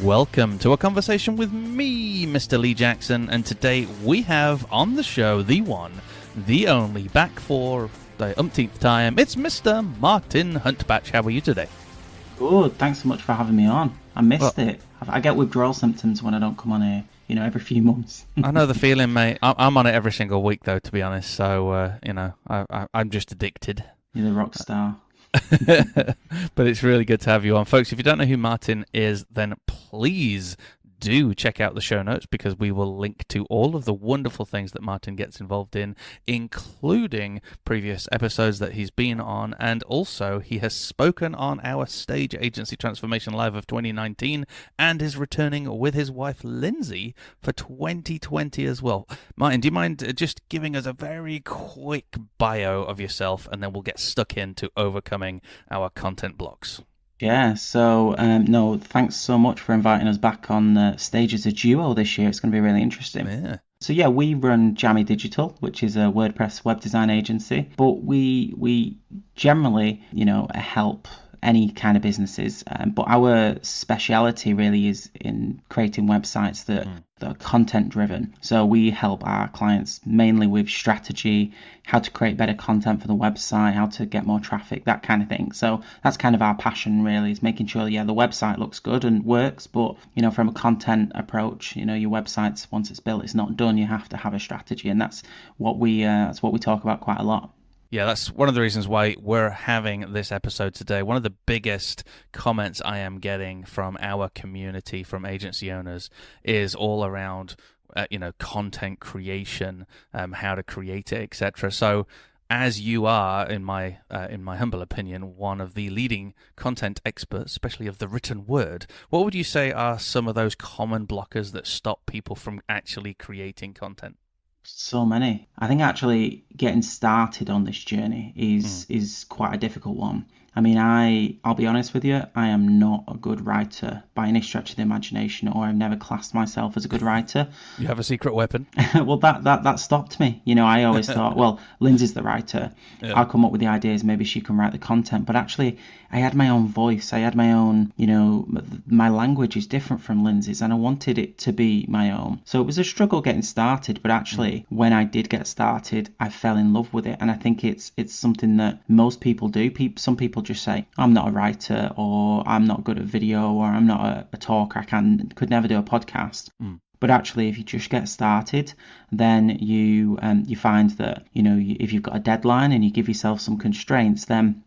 Welcome to a conversation with me, Mr. Lee Jackson, and today we have on the show the one, the only, back for the umpteenth time, it's Mr. Martin Huntbach. How are you today? Good, thanks so much for having me on. I missed it. I get withdrawal symptoms when I don't come on here, every few months. I know the feeling, mate. I'm on it every single week, though, to be honest, so, I'm just addicted. You're the rock star. But it's really good to have you on. Folks, if you don't know who Martin is, then please do check out the show notes, because we will link to all of the wonderful things that Martin gets involved in, including previous episodes that he's been on, and also he has spoken on our Stage Agency Transformation Live of 2019 and is returning with his wife Lindsay for 2020 as well. Martin, do you mind just giving us a very quick bio of yourself, and then we'll get stuck into overcoming our content blocks? Yeah, so no, thanks so much for inviting us back on stage as a duo this year. It's going to be really interesting. Yeah. So yeah, we run Jammy Digital, which is a WordPress web design agency, but we generally, help any kind of businesses. But our speciality really is in creating websites that are content driven. So we help our clients mainly with strategy, how to create better content for the website, how to get more traffic, that kind of thing. So that's kind of our passion really, is making sure, the website looks good and works, but, from a content approach, your website's, once it's built, it's not done. You have to have a strategy, and that's what we talk about quite a lot. Yeah, that's one of the reasons why we're having this episode today. One of the biggest comments I am getting from our community, from agency owners, is all around, content creation, how to create it, etc. So, as you are, in my humble opinion, one of the leading content experts, especially of the written word, what would you say are some of those common blockers that stop people from actually creating content? So many. I think actually getting started on this journey is quite a difficult one. I mean, I'll be honest with you, I am not a good writer by any stretch of the imagination, or I've never classed myself as a good writer. You have a secret weapon. Well, that stopped me. I always thought, well, Lindsay's the writer. Yeah. I'll come up with the ideas, maybe she can write the content. But actually, I had my own voice. I had my own, my language is different from Lindsay's, and I wanted it to be my own. So it was a struggle getting started, but actually, when I did get started, I fell in love with it. And I think it's something that most people do. Some people just say, I'm not a writer, or I'm not good at video, or I'm not a talker, I could never do a podcast. But actually, if you just get started, then you find that, if you've got a deadline and you give yourself some constraints, then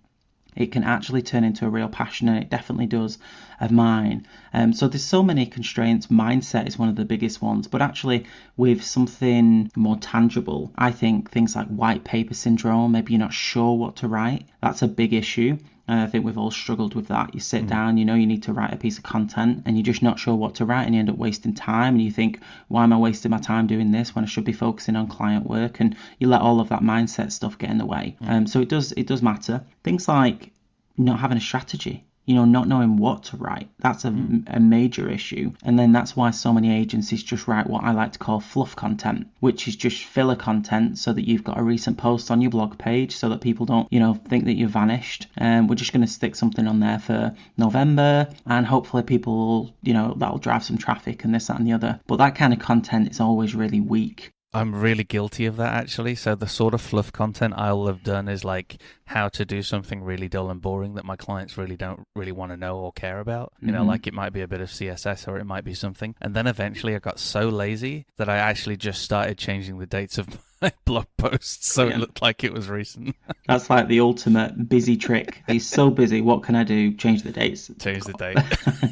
it can actually turn into a real passion, and it definitely does of mine. So there's so many constraints. Mindset is one of the biggest ones, but actually with something more tangible, I think things like white paper syndrome, maybe you're not sure what to write, that's a big issue. I think we've all struggled with that. You sit down, you need to write a piece of content, and you're just not sure what to write, and you end up wasting time, and you think, why am I wasting my time doing this when I should be focusing on client work? And you let all of that mindset stuff get in the way. So it does matter. Things like not having a strategy, not knowing what to write. That's a major issue. And then that's why so many agencies just write what I like to call fluff content, which is just filler content so that you've got a recent post on your blog page so that people don't, think that you've vanished. We're just going to stick something on there for November, and hopefully people, that'll drive some traffic and this, that and the other. But that kind of content is always really weak. I'm really guilty of that, actually. So the sort of fluff content I'll have done is like how to do something really dull and boring that my clients don't really want to know or care about. Like it might be a bit of CSS, or it might be something. And then eventually I got so lazy that I actually just started changing the dates of my blog posts so it looked like it was recent. That's like the ultimate busy trick. He's so busy, what can I do? Change the dates. Change the date.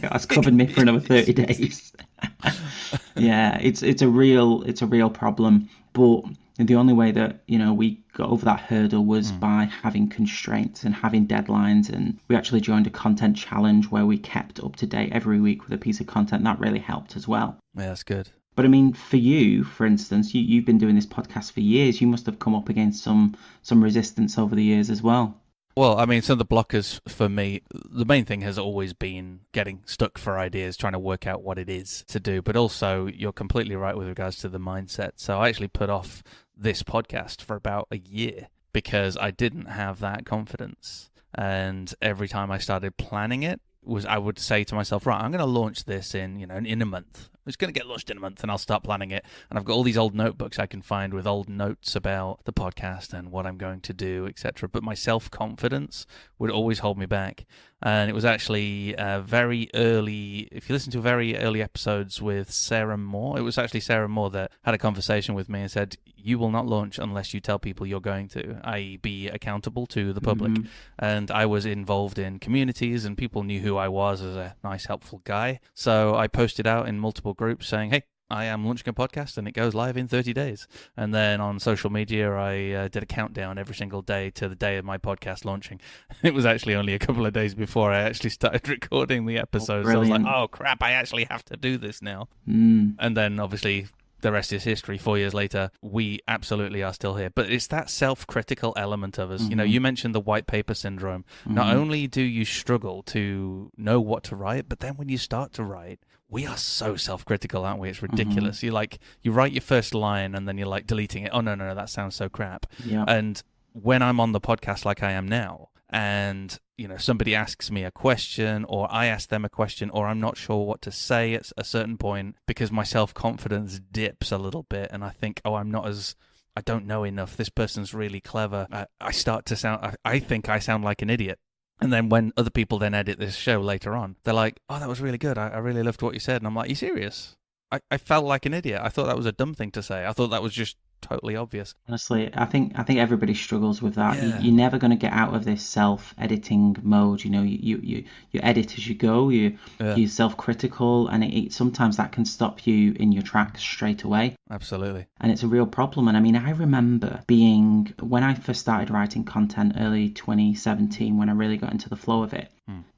That's covered me for another 30 days. Yeah, it's a real problem. But the only way that we got over that hurdle was by having constraints and having deadlines. And we actually joined a content challenge where we kept up to date every week with a piece of content. That really helped as well. Yeah, that's good. But I mean, for you, for instance, you've been doing this podcast for years. You must have come up against some resistance over the years as well. Well, I mean, some of the blockers for me, the main thing has always been getting stuck for ideas, trying to work out what it is to do. But also, you're completely right with regards to the mindset. So I actually put off this podcast for about a year because I didn't have that confidence. And every time I started planning it, I would say to myself, right, I'm going to launch this in a month. It's going to get launched in a month, and I'll start planning it. And I've got all these old notebooks I can find with old notes about the podcast and what I'm going to do, etc. But my self-confidence would always hold me back. And it was actually very early. If you listen to very early episodes with Sarah Moore, it was actually Sarah Moore that had a conversation with me and said, "You will not launch unless you tell people you're going to, i.e., be accountable to the public." And I was involved in communities, and people knew who I was as a nice, helpful guy. So I posted out in multiple groups saying, "Hey, I am launching a podcast and it goes live in 30 days. And then on social media, I did a countdown every single day to the day of my podcast launching. It was actually only a couple of days before I actually started recording the episodes. So I was like, oh, crap, I actually have to do this now. And then obviously the rest is history. 4 years later, we absolutely are still here. But it's that self-critical element of us. You mentioned the white paper syndrome. Not only do you struggle to know what to write, but then when you start to write, we are so self-critical, aren't we? It's ridiculous. You write your first line and then you're like deleting it. Oh, no, that sounds so crap. Yeah. And when I'm on the podcast like I am now, and somebody asks me a question, or I ask them a question, or I'm not sure what to say at a certain point because my self-confidence dips a little bit, and I think, oh, I don't know enough. This person's really clever. I think I sound like an idiot. And then when other people then edit this show later on, they're like, oh, that was really good. I really loved what you said. And I'm like, you serious? I felt like an idiot. I thought that was a dumb thing to say. I thought that was just totally obvious. Honestly, I think everybody struggles with that. Yeah. You're never going to get out of this self-editing mode. You edit as you go. You're self-critical, and sometimes that can stop you in your tracks straight away. Absolutely. And it's a real problem. And I mean, I remember when I first started writing content early 2017, when I really got into the flow of it.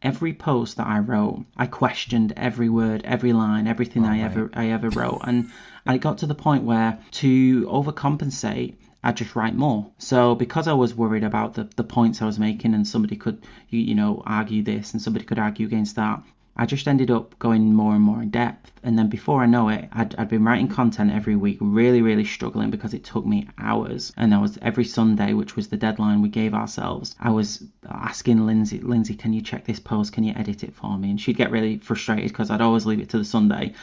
Every post that I wrote, I questioned every word, every line, everything I ever wrote, and I got to the point where, to overcompensate, I just write more. So because I was worried about the points I was making, and somebody could argue this and somebody could argue against that, I just ended up going more and more in depth. And then before I know it, I'd been writing content every week, really, really struggling because it took me hours. And I was every Sunday, which was the deadline we gave ourselves, I was asking Lindsay, can you check this post? Can you edit it for me? And she'd get really frustrated because I'd always leave it to the Sunday.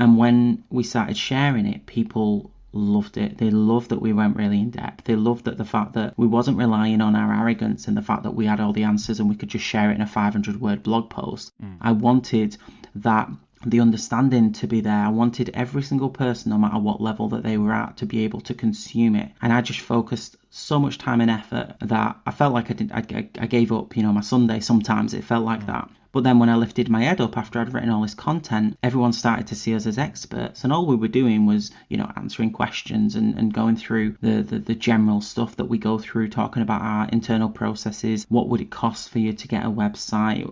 And when we started sharing it, people loved it. They loved that we went really in depth. They loved that the fact that we wasn't relying on our arrogance and the fact that we had all the answers and we could just share it in a 500-word blog post. I wanted the understanding to be there. I wanted every single person, no matter what level that they were at, to be able to consume it. And I just focused so much time and effort that I felt like I gave up, my Sunday. Sometimes it felt like that. But then when I lifted my head up after I'd written all this content, everyone started to see us as experts. And all we were doing was, answering questions and going through the general stuff that we go through, talking about our internal processes. What would it cost for you to get a website?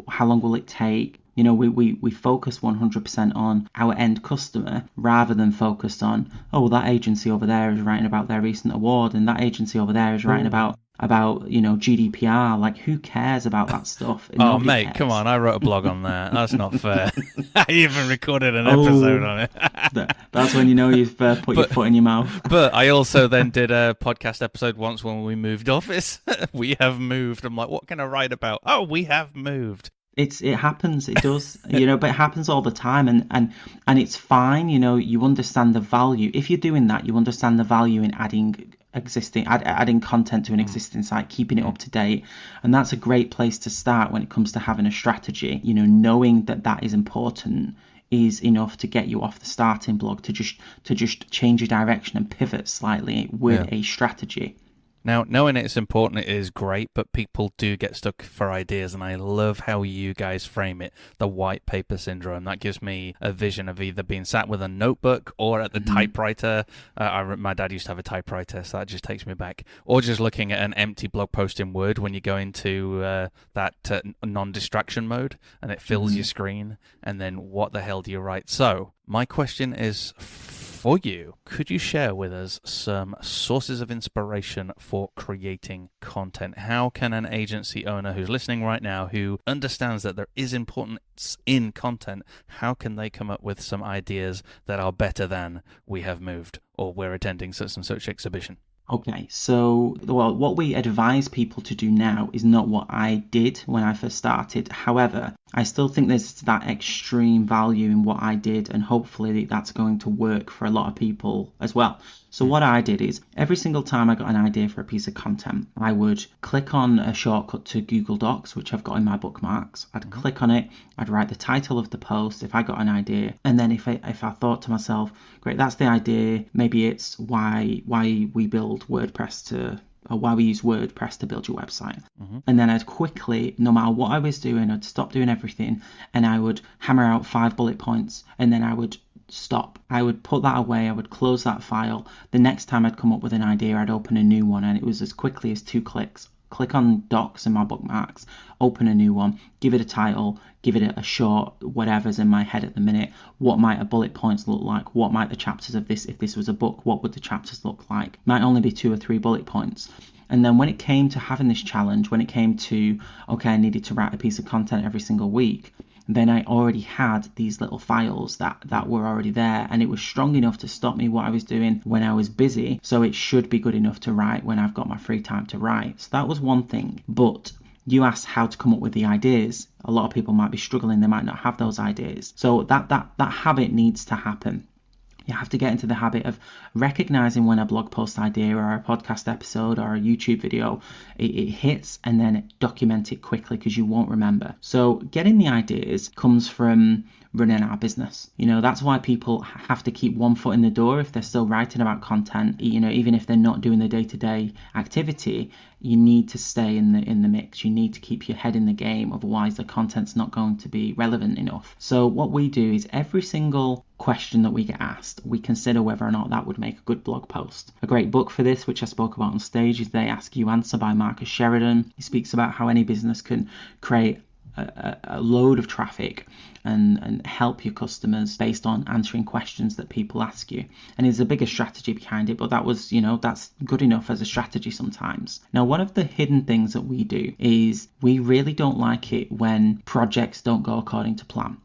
How long will it take? We focus 100% on our end customer rather than focused on, that agency over there is writing about their recent award, and that agency over there is writing about GDPR. Like, who cares about that stuff? Nobody mate, cares. Come on, I wrote a blog on that. That's not fair. I even recorded an episode on it. That's when you've put your foot in your mouth. But I also then did a podcast episode once when we moved office. We have moved. I'm like, what can I write about? Oh, we have moved. It happens, it does, but it happens all the time, and it's fine. You understand the value. If you're doing that, you understand the value in adding content to an existing site, keeping it up to date, and that's a great place to start when it comes to having a strategy. Knowing that is important is enough to get you off the starting block, to just change your direction and pivot slightly with a strategy. Now, knowing it's important is great, but people do get stuck for ideas, and I love how you guys frame it, the white paper syndrome. That gives me a vision of either being sat with a notebook or at the typewriter. My dad used to have a typewriter, so that just takes me back. Or just looking at an empty blog post in Word when you go into that non-distraction mode, and it fills your screen, and then what the hell do you write? So, my question is for you. Could you share with us some sources of inspiration for creating content? How can an agency owner who's listening right now, who understands that there is importance in content, how can they come up with some ideas that are better than we have moved or we're attending such and such exhibition? Okay, so what we advise people to do now is not what I did when I first started. However, I still think there's that extreme value in what I did, and hopefully that's going to work for a lot of people as well. So what I did is every single time I got an idea for a piece of content, I would click on a shortcut to Google Docs, which I've got in my bookmarks. I'd click on it, I'd write the title of the post if I got an idea, and then if I thought to myself, great, that's the idea, maybe it's why we build WordPress to, or why we use WordPress to build your website. And then I'd quickly, no matter what I was doing, I'd stop doing everything and I would hammer out 5 bullet points, and then I would stop. I would put that away, I would close that file. The next time I'd come up with an idea, I'd open a new one, and it was as quickly as 2 clicks. Click on Docs in my bookmarks, open a new one, give it a title, give it a short whatever's in my head at the minute. What might the bullet points look like? What might the chapters of this, if this was a book, what would the chapters look like? Might only be 2 or 3 bullet points. And then when it came to having this challenge, when it came to, okay, I needed to write a piece of content every single week, then I already had these little files that were already there, and it was strong enough to stop me what I was doing when I was busy, so it should be good enough to write when I've got my free time to write. So that was one thing. But you asked how to come up with the ideas. A lot of people might be struggling, they might not have those ideas. So that habit needs to happen. You have to get into the habit of recognizing when a blog post idea or a podcast episode or a YouTube video, it hits, and then document it quickly because you won't remember. So getting the ideas comes from running our business. That's why people have to keep one foot in the door if they're still writing about content. Even if they're not doing the day-to-day activity, you need to stay in the mix. You need to keep your head in the game, otherwise the content's not going to be relevant enough. So what we do is every single question that we get asked, we consider whether or not that would make a good blog post. A great book for this, which I spoke about on stage, is They Ask You Answer by Marcus Sheridan. He speaks about how any business can create a load of traffic and help your customers based on answering questions that people ask you. And there's a bigger strategy behind it, but that's good enough as a strategy sometimes. Now, one of the hidden things that we do is we really don't like it when projects don't go according to plan.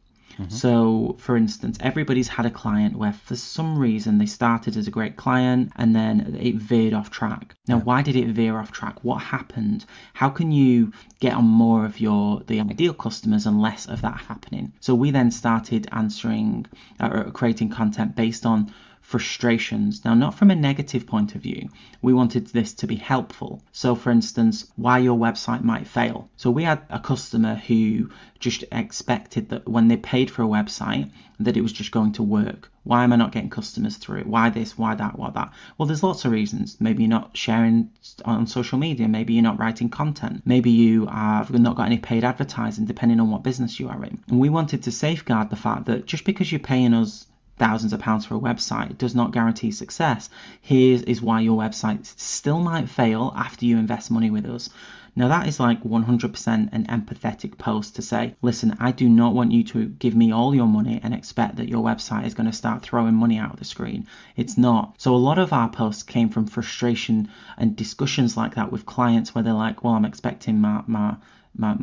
So, for instance, everybody's had a client where for some reason they started as a great client and then it veered off track. Now, why did it veer off track? What happened? How can you get on more of the ideal customers and less of that happening? So we then started creating content based on frustrations. Now, not from a negative point of view. We wanted this to be helpful. So, for instance, why your website might fail. So we had a customer who just expected that when they paid for a website, that it was just going to work. Why am I not getting customers through it? Why this? Why that? Why that? Well, there's lots of reasons. Maybe you're not sharing on social media. Maybe you're not writing content. Maybe you have not got any paid advertising, depending on what business you are in. And we wanted to safeguard the fact that just because you're paying us thousands of pounds for a website does not guarantee success. Here is why your website still might fail after you invest money with us. Now, that is like 100% an empathetic post to say, listen, I do not want you to give me all your money and expect that your website is going to start throwing money out of the screen. It's not. So a lot of our posts came from frustration and discussions like that with clients where they're like, well, I'm expecting my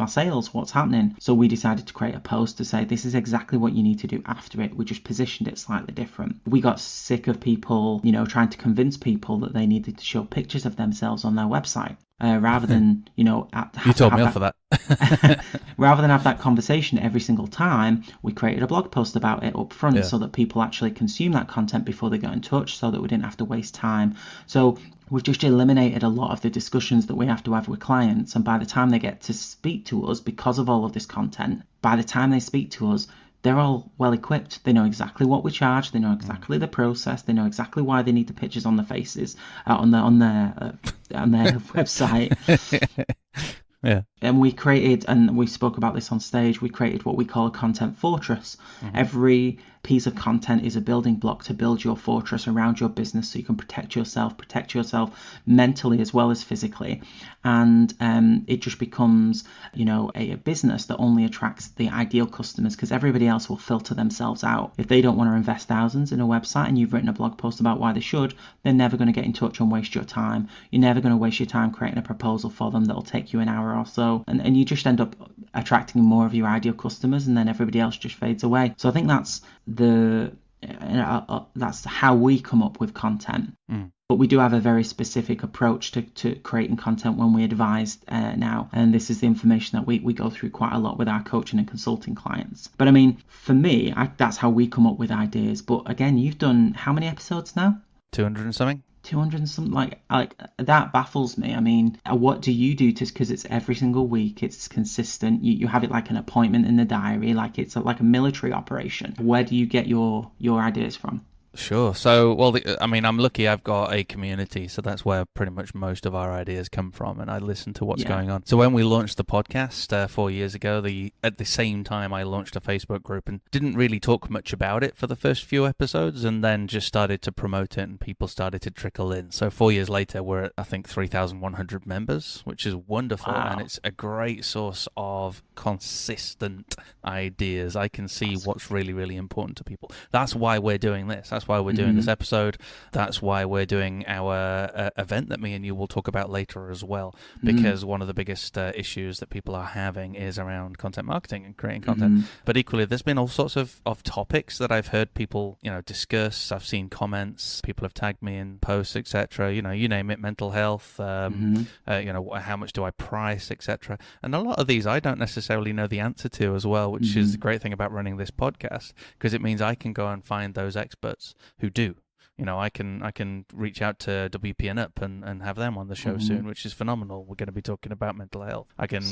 sales, what's happening? So we decided to create a post to say this is exactly what you need to do after it. We just positioned it slightly different. We got sick of people, trying to convince people that they needed to show pictures of themselves on their website. Rather than, you told me off for that. Rather than have that conversation every single time, we created a blog post about it up front so that people actually consume that content before they got in touch, so that we didn't have to waste time. So we've just eliminated a lot of the discussions that we have to have with clients. And by the time they get to speak to us, because of all of this content, by the time they speak to us, they're all well equipped. They know exactly what we charge. They know exactly the process. They know exactly why they need the pictures on the faces on their website. Yeah. And we created, and we spoke about this on stage, we created what we call a content fortress. Every piece of content is a building block to build your fortress around your business so you can protect yourself mentally as well as physically. And it just becomes, a business that only attracts the ideal customers, because everybody else will filter themselves out. If they don't want to invest thousands in a website and you've written a blog post about why they should, they're never going to get in touch and waste your time. You're never going to waste your time creating a proposal for them that'll take you an hour or so. And you just end up attracting more of your ideal customers, and then everybody else just fades away. So I think that's how we come up with content. But we do have a very specific approach to creating content when we advise now. And this is the information that we go through quite a lot with our coaching and consulting clients. But I mean, for me, that's how we come up with ideas. But again, you've done how many episodes now? 200 and something. 200 and something, like that baffles me. I mean, what do you do? Just because it's every single week, it's consistent, you have it like an appointment in the diary, like it's like a military operation. Where do you get your ideas from? Sure. So, well, I mean, I'm lucky I've got a community, so that's where pretty much most of our ideas come from, and I listen to what's going on. So when we launched the podcast 4 years ago, at the same time I launched a Facebook group and didn't really talk much about it for the first few episodes, and then just started to promote it, and people started to trickle in. So 4 years later, we're at, I think, 3,100 members, which is wonderful, and it's a great source of consistent ideas. I can see what's really, really important to people. That's why we're doing this. That's why we're doing this episode. That's why we're doing our event that me and you will talk about later as well, because one of the biggest issues that people are having is around content marketing and creating content. But equally, there's been all sorts of topics that I've heard people, discuss. I've seen comments. People have tagged me in posts, etc. You name it, mental health, how much do I price, etc. And a lot of these I don't necessarily know the answer to as well, which is the great thing about running this podcast, because it means I can go and find those experts who do. I can reach out to WP and Up and have them on the show soon, which is phenomenal. We're going to be talking about mental health. I can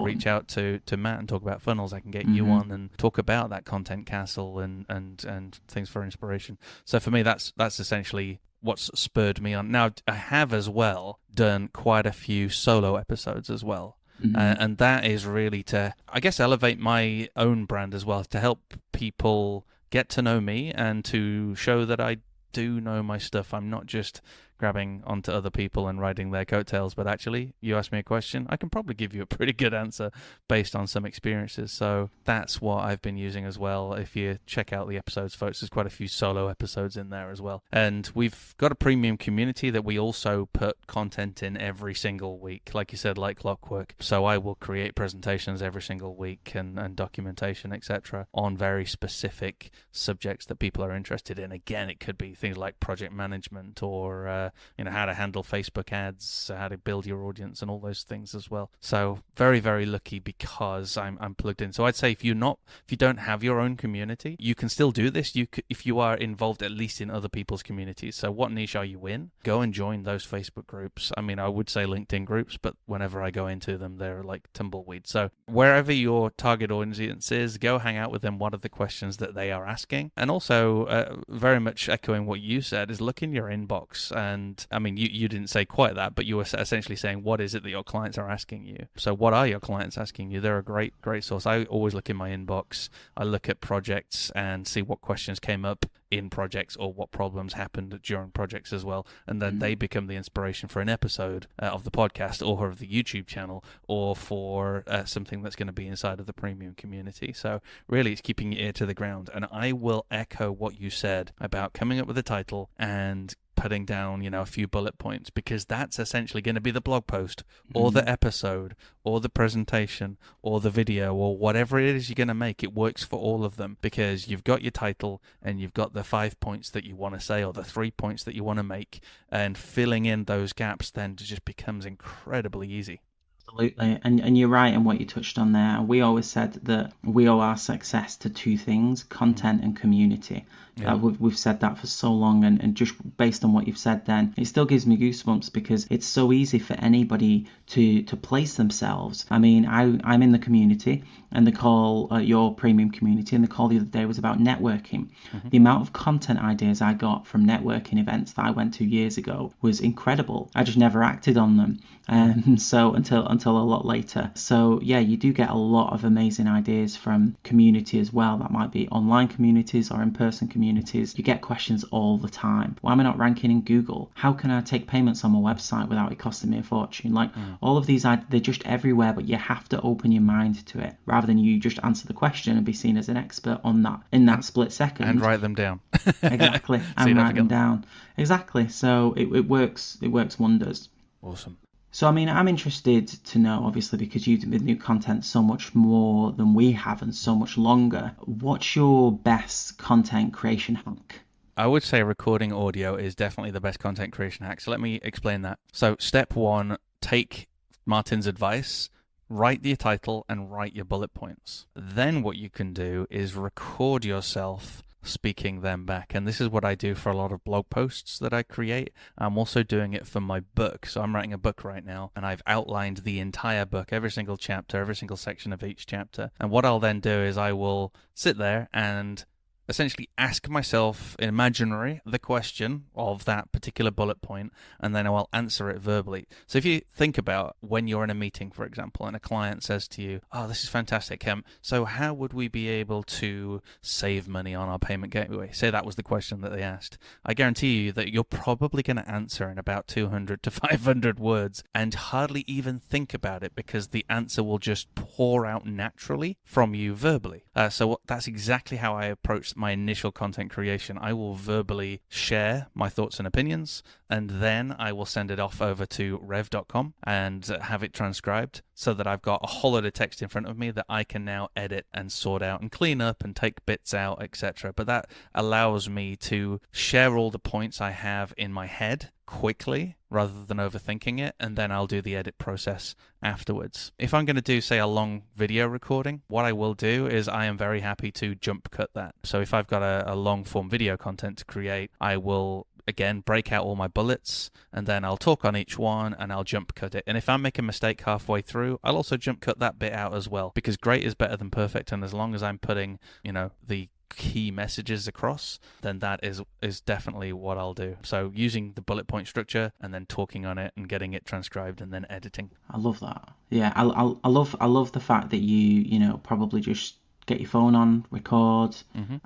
reach out to Matt and talk about funnels. I can get you on and talk about that content castle and things for inspiration. So for me, that's essentially what's spurred me on. Now, I have as well done quite a few solo episodes as well. And that is really to, I guess, elevate my own brand as well, to help people get to know me and to show that I do know my stuff. I'm not just grabbing onto other people and riding their coattails, but actually, you ask me a question, I can probably give you a pretty good answer based on some experiences. So that's what I've been using as well. If you check out the episodes, folks, there's quite a few solo episodes in there as well. And we've got a premium community that we also put content in every single week, like you said, like clockwork. So I will create presentations every single week and documentation, etc., on very specific subjects that people are interested in. Again, it could be things like project management or how to handle Facebook ads, how to build your audience, and all those things as well. So very, very lucky because I'm plugged in. So I'd say if you don't have your own community, you can still do this. If you are involved at least in other people's communities. So what niche are you in? Go and join those Facebook groups. I mean, I would say LinkedIn groups, but whenever I go into them, they're like tumbleweeds. So wherever your target audience is, go hang out with them. What are the questions that they are asking? And also, very much echoing what you said, is look in your inbox. And I mean, you didn't say quite that, but you were essentially saying, what is it that your clients are asking you? So what are your clients asking you? They're a great source. I always look in my inbox. I look at projects and see what questions came up in projects or what problems happened during projects as well. And then they become the inspiration for an episode of the podcast or of the YouTube channel or for something that's going to be inside of the premium community. So really, it's keeping your ear to the ground. And I will echo what you said about coming up with a title and putting down, a few bullet points, because that's essentially going to be the blog post or the episode or the presentation or the video or whatever it is you're going to make. It works for all of them because you've got your title and you've got the 5 points that you want to say or the 3 points that you want to make, and filling in those gaps then just becomes incredibly easy. Absolutely. And you're right in what you touched on there. We always said that we owe our success to two things, content and community. Yeah. We've said that for so long, and just based on what you've said then, it still gives me goosebumps because it's so easy for anybody to place themselves. I mean, I'm in the community, and the call, your premium community, and the call the other day was about networking. The amount of content ideas I got from networking events that I went to years ago was incredible. I just never acted on them. So until a lot later. So yeah, you do get a lot of amazing ideas from community as well. That might be online communities or in-person communities. You get questions all the time. Why am I not ranking in Google? How can I take payments on my website without it costing me a fortune? All of these, they're just everywhere, but you have to open your mind to it rather than you just answer the question and be seen as an expert on that in that split second. And write them down. Exactly. And write them down. Exactly. So it works wonders. Awesome. So, I mean, I'm interested to know, obviously, because you've been with new content so much more than we have and so much longer. What's your best content creation hack? I would say recording audio is definitely the best content creation hack. So let me explain that. So step one, take Martin's advice, write your title and write your bullet points. Then what you can do is record yourself speaking them back. And this is what I do for a lot of blog posts that I create. I'm also doing it for my book. So I'm writing a book right now, and I've outlined the entire book, every single chapter, every single section of each chapter. And what I'll then do is I will sit there and essentially ask myself imaginary the question of that particular bullet point, and then I'll answer it verbally. So if you think about when you're in a meeting, for example, and a client says to you, oh, this is fantastic, so how would we be able to save money on our payment gateway? Say that was the question that they asked. I guarantee you that you're probably going to answer in about 200 to 500 words and hardly even think about it, because the answer will just pour out naturally from you verbally. So that's exactly how I approach my initial content creation. I will verbally share my thoughts and opinions, and then I will send it off over to rev.com and have it transcribed, so that I've got a whole lot of text in front of me that I can now edit and sort out and clean up and take bits out, etc. But that allows me to share all the points I have in my head quickly rather than overthinking it, and then I'll do the edit process afterwards. If I'm going to do, say, a long video recording, what I will do is I am very happy to jump cut that. So if I've got a long form video content to create, I will again break out all my bullets, and then I'll talk on each one and I'll jump cut it. And if I make a mistake halfway through, I'll also jump cut that bit out as well, because great is better than perfect. And as long as I'm putting, the key messages across, then that is definitely what I'll do. So using the bullet point structure and then talking on it and getting it transcribed and then editing. I love that. Yeah, I love the fact that you probably just get your phone on, record,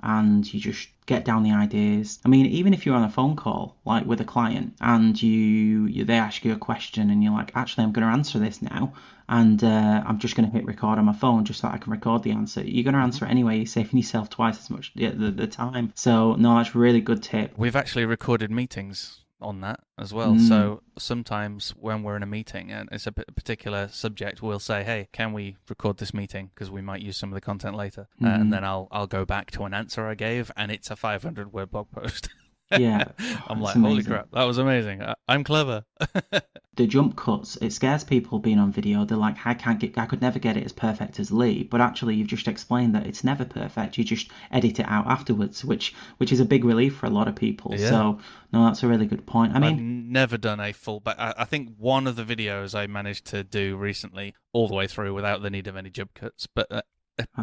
and you just get down the ideas. I mean, even if you're on a phone call, like with a client, and they ask you a question, and you're like, actually, I'm going to answer this now, and I'm just going to hit record on my phone just so I can record the answer. You're going to answer it anyway. You're saving yourself twice as much the time. So no, that's a really good tip. We've actually recorded meetings on that as well. So sometimes when we're in a meeting and it's a particular subject, we'll say, hey, can we record this meeting, because we might use some of the content later. And then I'll go back to an answer I gave, and it's a 500 word blog post. Yeah. I'm like, holy crap, that was amazing. I'm clever. The jump cuts, it scares people being on video. They're like, I could never get it as perfect as Lee. But actually, you've just explained that it's never perfect. You just edit it out afterwards, which is a big relief for a lot of people. Yeah. So, no, that's a really good point. I mean, I've never done a full, but I think one of the videos I managed to do recently all the way through without the need of any jump cuts, but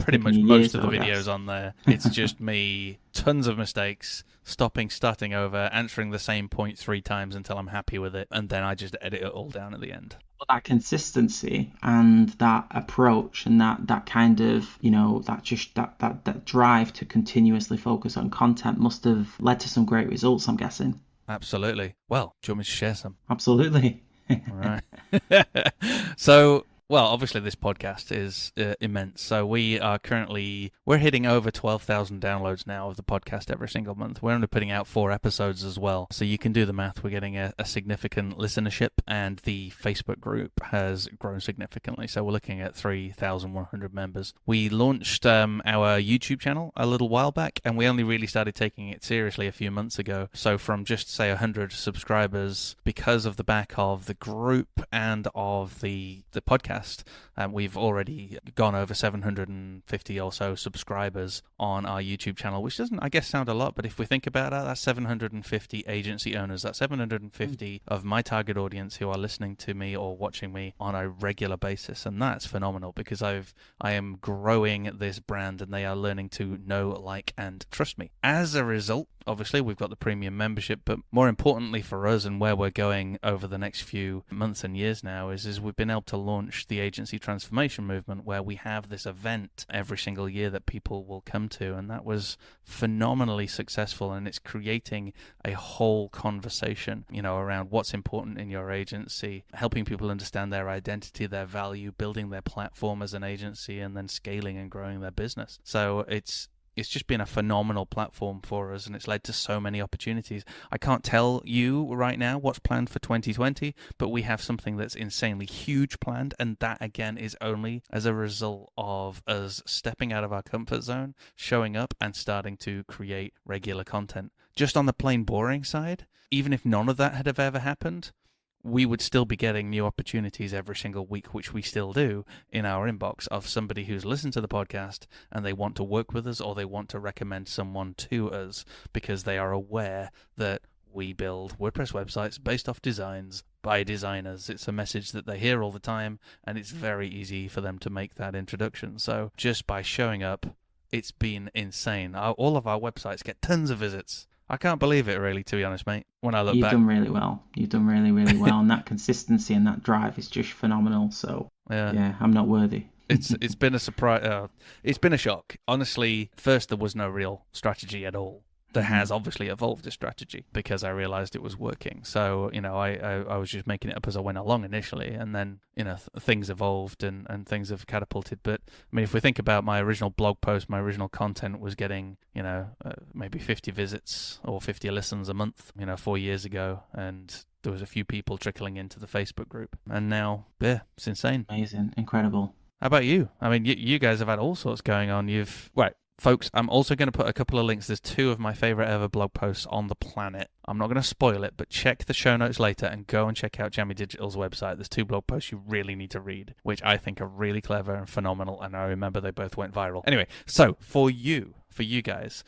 pretty much most of the videos on there, it's just me, tons of mistakes, starting over, answering the same point 3 times until I'm happy with it, and then I just edit it all down at the end. But that consistency and that approach and that kind of, that drive to continuously focus on content must have led to some great results, I'm guessing. Absolutely. Well, do you want me to share some? Absolutely. All right. So, well, obviously this podcast is immense. So we're hitting over 12,000 downloads now of the podcast every single month. We're only putting out 4 episodes as well. So you can do the math. We're getting a significant listenership, and the Facebook group has grown significantly. So we're looking at 3,100 members. We launched our YouTube channel a little while back, and we only really started taking it seriously a few months ago. So from just, say, 100 subscribers, because of the back of the group and of the podcast, we've already gone over 750 or so subscribers on our YouTube channel, which doesn't, I guess, sound a lot, but if we think about that, that's 750 agency owners. That's 750 of my target audience who are listening to me or watching me on a regular basis, and that's phenomenal, because I am growing this brand, and they are learning to know, like, and trust me. As a result, obviously, we've got the premium membership, but more importantly for us and where we're going over the next few months and years now is we've been able to launch the agency transformation movement, where we have this event every single year that people will come to, and that was phenomenally successful, and it's creating a whole conversation, around what's important in your agency, helping people understand their identity, their value, building their platform as an agency, and then scaling and growing their business. So it's it's just been a phenomenal platform for us, and it's led to so many opportunities. I can't tell you right now what's planned for 2020, but we have something that's insanely huge planned, and that again is only as a result of us stepping out of our comfort zone, showing up, and starting to create regular content. Just on the plain boring side, even if none of that had have ever happened, we would still be getting new opportunities every single week, which we still do in our inbox, of somebody who's listened to the podcast and they want to work with us, or they want to recommend someone to us because they are aware that we build WordPress websites based off designs by designers. It's a message that they hear all the time, and it's very easy for them to make that introduction. So just by showing up, it's been insane. All of our websites get tons of visits. I can't believe it, really, to be honest, mate, when I look back. You've done really well. You've done really, really well. And that consistency and that drive is just phenomenal. So, yeah, I'm not worthy. It's been a surprise. It's been a shock. Honestly, first, there was no real strategy at all. There has obviously evolved a strategy because I realized it was working. So, I was just making it up as I went along initially, and then, things evolved and things have catapulted. But, I mean, if we think about my original blog post, my original content was getting, maybe 50 visits or 50 listens a month, 4 years ago. And there was a few people trickling into the Facebook group. And now, yeah, it's insane. Amazing. Incredible. How about you? I mean, you guys have had all sorts going on. Folks, I'm also going to put a couple of links. There's 2 of my favorite ever blog posts on the planet. I'm not going to spoil it, but check the show notes later and go and check out Jammy Digital's website. There's 2 blog posts you really need to read, which I think are really clever and phenomenal, and I remember they both went viral. Anyway, so for you guys,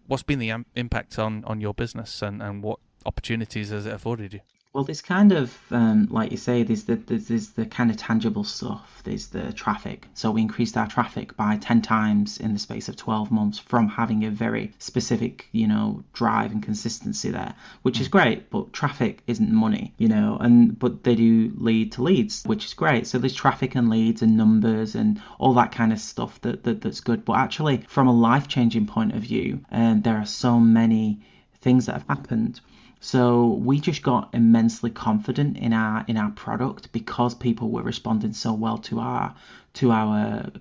what's been the impact on your business, and what opportunities has it afforded you? Well, there's kind of, like you say, there's the kind of tangible stuff. There's the traffic. So we increased our traffic by 10 times in the space of 12 months from having a very specific, drive and consistency there, which is great. But traffic isn't money, but they do lead to leads, which is great. So there's traffic and leads and numbers and all that kind of stuff that's good. But actually, from a life-changing point of view, there are so many things that have happened. So we just got immensely confident in our product because people were responding so well to our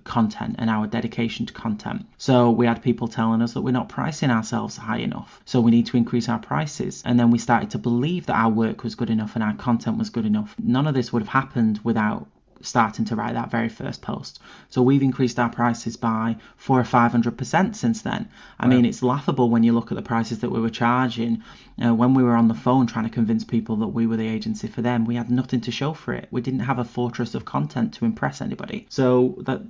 content and our dedication to content. So we had people telling us that we're not pricing ourselves high enough, so we need to increase our prices. And then we started to believe that our work was good enough and our content was good enough. None of this would have happened without starting to write that very first post. So we've increased our prices by 400 or 500% since then. I mean, it's laughable when you look at the prices that we were charging when we were on the phone trying to convince people that we were the agency for them. We had nothing to show for it. We didn't have a fortress of content to impress anybody. So that,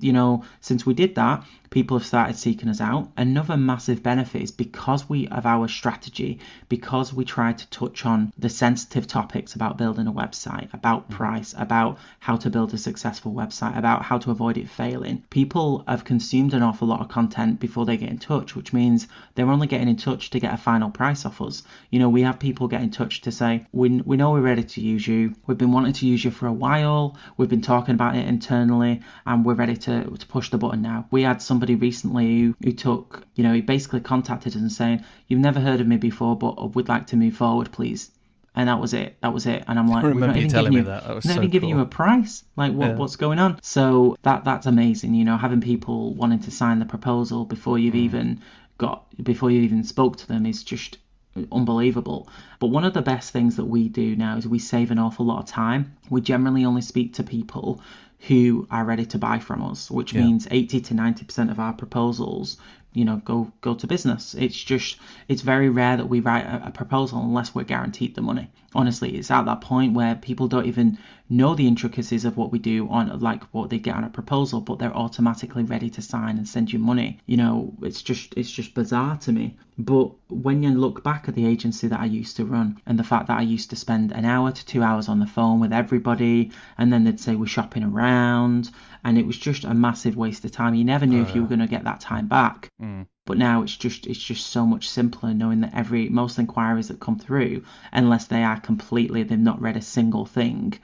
since we did that, people have started seeking us out. Another massive benefit is because of our strategy, because we try to touch on the sensitive topics about building a website, about price, about how to build a successful website, about how to avoid it failing. People have consumed an awful lot of content before they get in touch, which means they're only getting in touch to get a final price off us. We have people get in touch to say, we know we're ready to use you. We've been wanting to use you for a while. We've been talking about it internally, and we're ready to push the button now. We had somebody recently who took, he basically contacted us and saying, you've never heard of me before, but I would like to move forward, please. And that was it. And I'm like, I remember you telling me that. That was so cool. Not even giving you a price. Like, what's going on? So that's amazing. Having people wanting to sign the proposal before you've even spoke to them is just unbelievable. But one of the best things that we do now is we save an awful lot of time. We generally only speak to people who are ready to buy from us, which means 80 to 90% of our proposals go to business. It's very rare that we write a proposal unless we're guaranteed the money. Honestly, it's at that point where people don't even know the intricacies of what we do on, like, what they get on a proposal, but they're automatically ready to sign and send you money. It's just bizarre to me. But when you look back at the agency that I used to run, and the fact that I used to spend an hour to 2 hours on the phone with everybody, and then they'd say we're shopping around, and it was just a massive waste of time. You never knew if you were going to get that time back. But now it's just so much simpler knowing that most inquiries that come through, unless they've not read a single thing.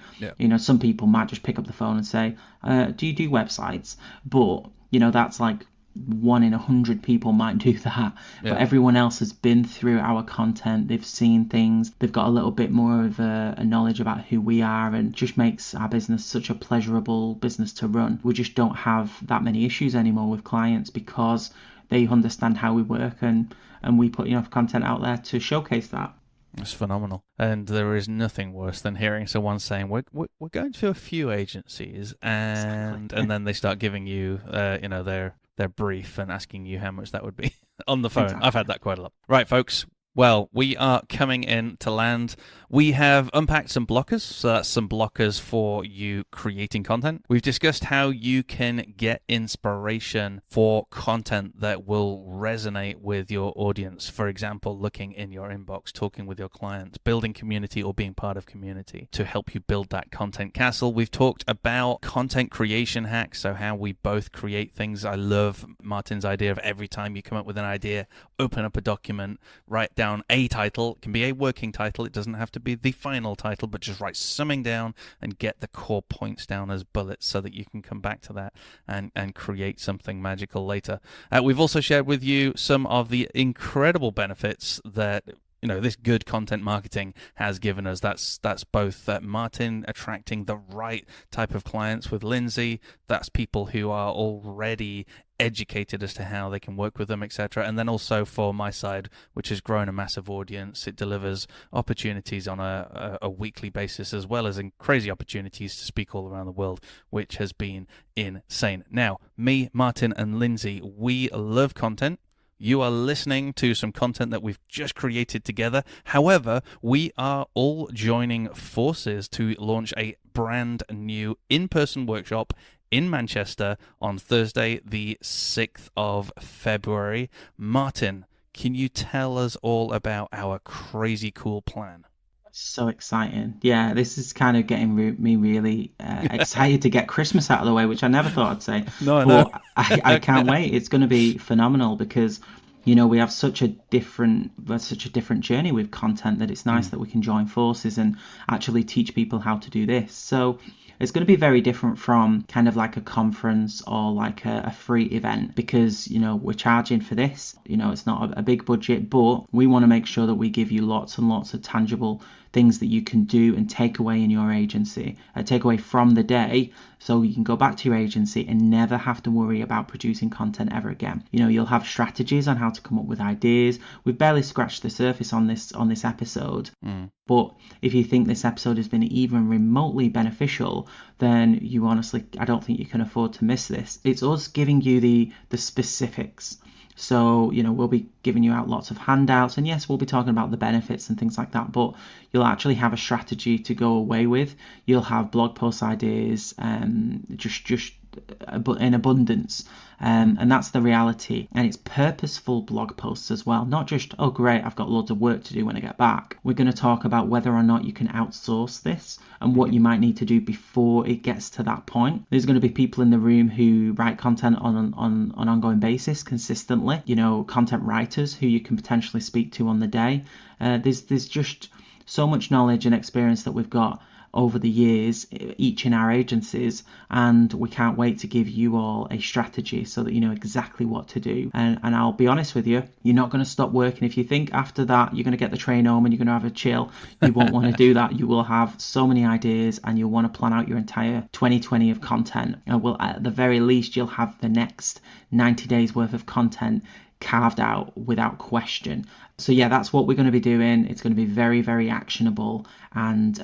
Some people might just pick up the phone and say, do you do websites? But that's like 1 in 100 people might do that. But everyone else has been through our content. They've seen things. They've got a little bit more of a knowledge about who we are, and just makes our business such a pleasurable business to run. We just don't have that many issues anymore with clients because they understand how we work, and we put enough content out there to showcase that. It's phenomenal. And there is nothing worse than hearing someone saying, we're going to a few agencies, Exactly. and then they start giving you, their brief and asking you how much that would be on the phone. I've Exactly. had that quite a lot. Right, folks. Well, we are coming in to land. We have unpacked some blockers, so that's some blockers for you creating content. We've discussed how you can get inspiration for content that will resonate with your audience. For example, looking in your inbox, talking with your clients, building community or being part of community to help you build that content castle. We've talked about content creation hacks, so how we both create things. I love Martin's idea of every time you come up with an idea, open up a document, write down a title. It can be a working title. It doesn't have to be the final title, but just write something down and get the core points down as bullets so that you can come back to that and create something magical later. We've also shared with you some of the incredible benefits that this good content marketing has given us. That's both Martin attracting the right type of clients with Lindsay. That's people who are already educated as to how they can work with them, etc. And then also for my side, which has grown a massive audience, it delivers opportunities on a weekly basis, as well as in crazy opportunities to speak all around the world, which has been insane. Now, me, Martin, and Lindsay, we love content. You are listening to some content that we've just created together. However, we are all joining forces to launch a brand new in-person workshop in Manchester on Thursday, the 6th of February. Martin, can you tell us all about our crazy cool plan? So exciting. Yeah, this is kind of getting me really excited to get Christmas out of the way, which I never thought I'd say. No, I know. But I can't wait. It's going to be phenomenal because, we have such a different journey with content that it's nice that we can join forces and actually teach people how to do this. So it's going to be very different from kind of like a conference or like a free event because, we're charging for this. It's not a big budget, but we want to make sure that we give you lots and lots of tangible things that you can do and take away in your agency, take away from the day, so you can go back to your agency and never have to worry about producing content ever again. You'll have strategies on how to come up with ideas. We've barely scratched the surface on this episode. But if you think this episode has been even remotely beneficial, then you honestly, I don't think you can afford to miss this. It's us giving you the specifics. So, we'll be giving you out lots of handouts, and yes, we'll be talking about the benefits and things like that, but you'll actually have a strategy to go away with. You'll have blog post ideas, just in abundance. And that's the reality. And it's purposeful blog posts as well, not just, oh great, I've got loads of work to do when I get back. We're going to talk about whether or not you can outsource this and what you might need to do before it gets to that point. There's going to be people in the room who write content on an ongoing basis consistently, content writers who you can potentially speak to on the day. There's just so much knowledge and experience that we've got over the years, each in our agencies, and we can't wait to give you all a strategy so that you know exactly what to do. And I'll be honest with you, you're not going to stop working. If you think after that you're going to get the train home and you're going to have a chill, you won't want to do that. You will have so many ideas and you'll want to plan out your entire 2020 of content. And well, at the very least, you'll have the next 90 days worth of content carved out without question. So yeah, that's what we're going to be doing. It's going to be very, very actionable, and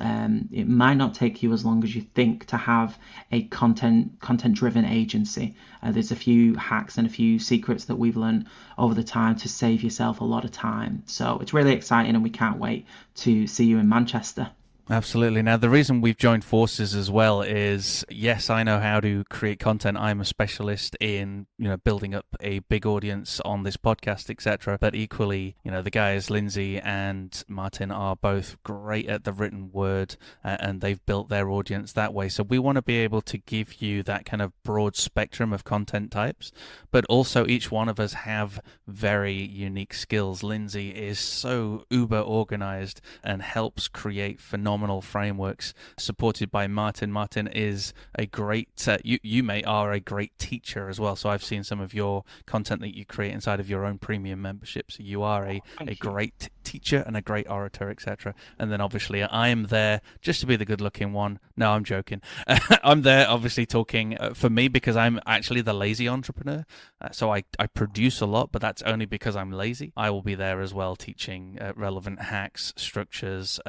it might not take you as long as you think to have a content driven agency. There's a few hacks and a few secrets that we've learned over the time to save yourself a lot of time. So it's really exciting, and we can't wait to see you in Manchester. Absolutely. Now, the reason we've joined forces as well is, yes, I know how to create content. I'm a specialist in, building up a big audience on this podcast, etc. But equally, the guys, Lindsay and Martin, are both great at the written word, and they've built their audience that way. So we want to be able to give you that kind of broad spectrum of content types, but also each one of us have very unique skills. Lindsay is so uber organized and helps create phenomenal frameworks, supported by Martin. Martin is a great, you mate are a great teacher as well. So I've seen some of your content that you create inside of your own premium membership. So you are a Thank you. great teacher and a great orator, etc. And then obviously I am there just to be the good-looking one. No, I'm joking. I'm there obviously talking for me because I'm actually the lazy entrepreneur. So I produce a lot, but that's only because I'm lazy. I will be there as well teaching relevant hacks, structures,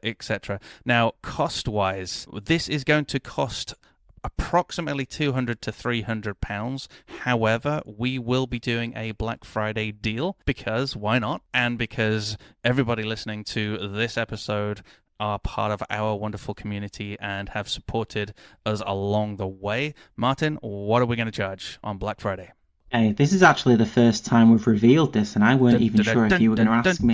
etc. Now, cost-wise, this is going to cost approximately £200 to £300. However, we will be doing a Black Friday deal because why not? And because everybody listening to this episode are part of our wonderful community and have supported us along the way. Martin, what are we going to charge on Black Friday? Hey, this is actually the first time we've revealed this, and I weren't even sure if you were going to ask me.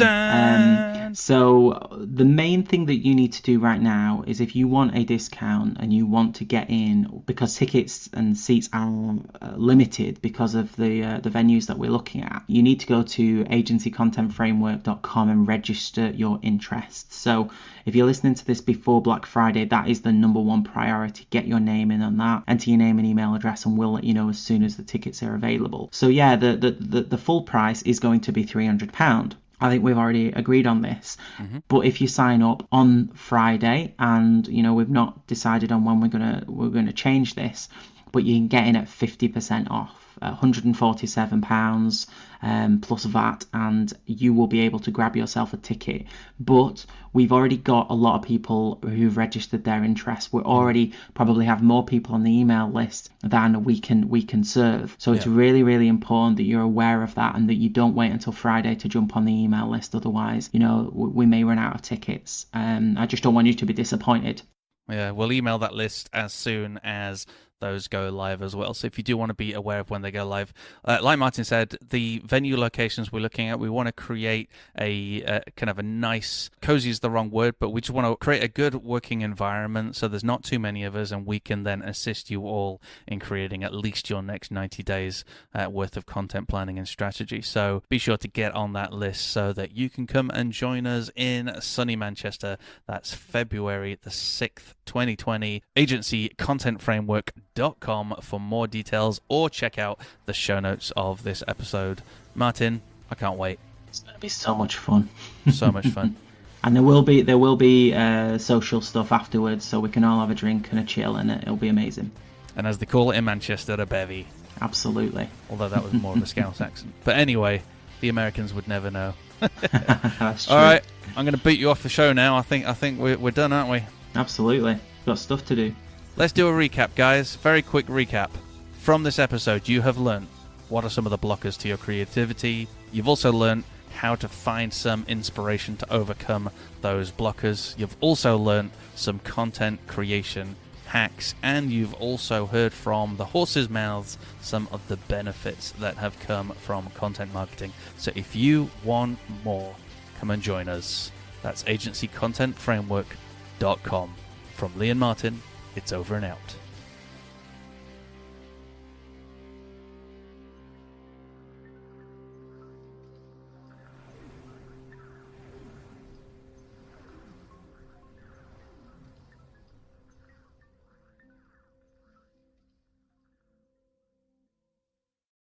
So the main thing that you need to do right now is if you want a discount and you want to get in, because tickets and seats are limited because of the venues that we're looking at, you need to go to agencycontentframework.com and register your interest. So if you're listening to this before Black Friday, that is the number one priority. Get your name in on that, enter your name and email address, and we'll let you know as soon as the tickets are available. So yeah, the full price is going to be £300. I think we've already agreed on this. Mm-hmm. But if you sign up on Friday, and we've not decided on when we're gonna change this, but you can get in at 50% off, £147 plus VAT, and you will be able to grab yourself a ticket. But we've already got a lot of people who've registered their interest. We already probably have more people on the email list than we can serve. So it's really, really important that you're aware of that and that you don't wait until Friday to jump on the email list. Otherwise, we may run out of tickets. I just don't want you to be disappointed. Yeah, we'll email that list as soon as those go live as well. So if you do want to be aware of when they go live, like Martin said, the venue locations we're looking at, we want to create a kind of a nice, cozy is the wrong word, but we just want to create a good working environment so there's not too many of us, and we can then assist you all in creating at least your next 90 days worth of content planning and strategy. So be sure to get on that list so that you can come and join us in sunny Manchester. That's February the 6th, 2020. agencycontentframework.com for more details, or check out the show notes of this episode. Martin, I can't wait. It's going to be so much fun. So much fun. And there will be social stuff afterwards, so we can all have a drink and a chill, and it'll be amazing. And as they call it in Manchester, a bevy. Absolutely. Although that was more of a Scouse accent. But anyway, the Americans would never know. That's true. All right, I'm going to beat you off the show now. I think we're done, aren't we? Absolutely. Got stuff to do. Let's do a recap, guys. Very quick recap. From this episode, you have learned what are some of the blockers to your creativity. You've also learned how to find some inspiration to overcome those blockers. You've also learned some content creation hacks, and you've also heard from the horse's mouths some of the benefits that have come from content marketing. So if you want more, come and join us. That's agencycontentframework.com. From Lee and Martin, it's over and out.